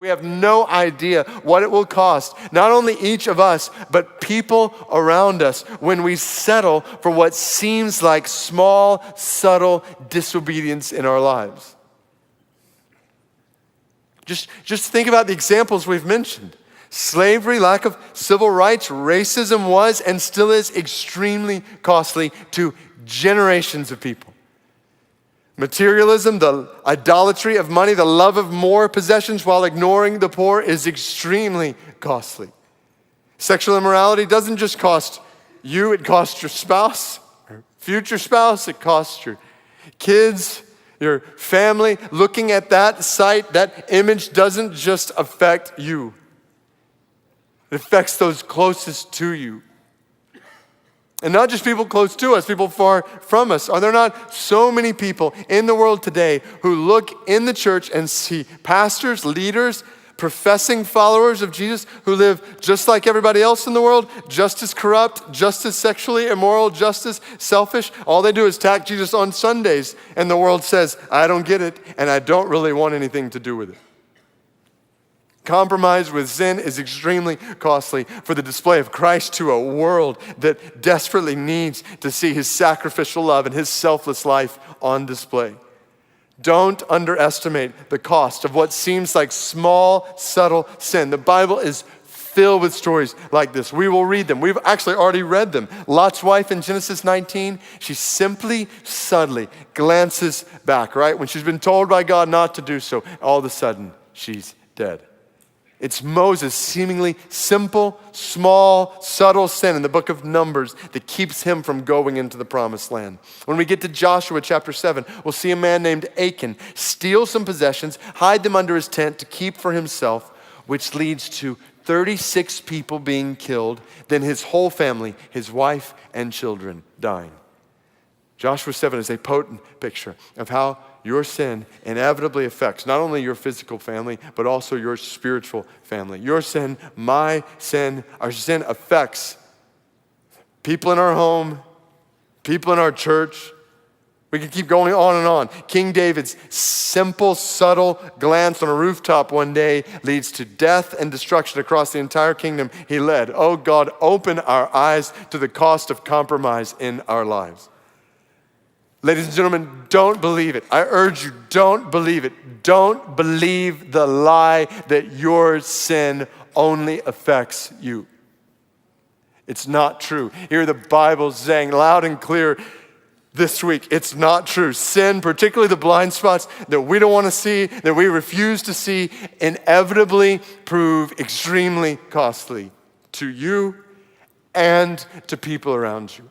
We have no idea what it will cost, not only each of us, but people around us when we settle for what seems like small, subtle disobedience in our lives. Just think about the examples we've mentioned. Slavery, lack of civil rights, racism was and still is extremely costly to generations of people. Materialism, the idolatry of money, the love of more possessions while ignoring the poor is extremely costly. Sexual immorality doesn't just cost you, it costs your spouse, or future spouse, it costs your kids, your family. Looking at that sight, that image doesn't just affect you. It affects those closest to you. And not just people close to us, people far from us. Are there not so many people in the world today who look in the church and see pastors, leaders, professing followers of Jesus who live just like everybody else in the world, just as corrupt, just as sexually immoral, just as selfish? All they do is attack Jesus on Sundays, and the world says, I don't get it, and I don't really want anything to do with it. Compromise with sin is extremely costly for the display of Christ to a world that desperately needs to see his sacrificial love and his selfless life on display. Don't underestimate the cost of what seems like small, subtle sin. The Bible is filled with stories like this. We will read them. We've actually already read them. Lot's wife in Genesis 19, she simply, subtly glances back, right? When she's been told by God not to do so, all of a sudden, she's dead. It's Moses' seemingly simple, small, subtle sin in the book of Numbers that keeps him from going into the promised land. When we get to Joshua chapter 7, we'll see a man named Achan steal some possessions, hide them under his tent to keep for himself, which leads to 36 people being killed, then his whole family, his wife and children, dying. Joshua 7 is a potent picture of how your sin inevitably affects not only your physical family, but also your spiritual family. Your sin, my sin, our sin affects people in our home, people in our church. We can keep going on and on. King David's simple, subtle glance on a rooftop one day leads to death and destruction across the entire kingdom he led. Oh God, open our eyes to the cost of compromise in our lives. Ladies and gentlemen, don't believe it. I urge you, don't believe it. Don't believe the lie that your sin only affects you. It's not true. Hear the Bible saying loud and clear this week, it's not true. Sin, particularly the blind spots that we don't want to see, that we refuse to see, inevitably prove extremely costly to you and to people around you.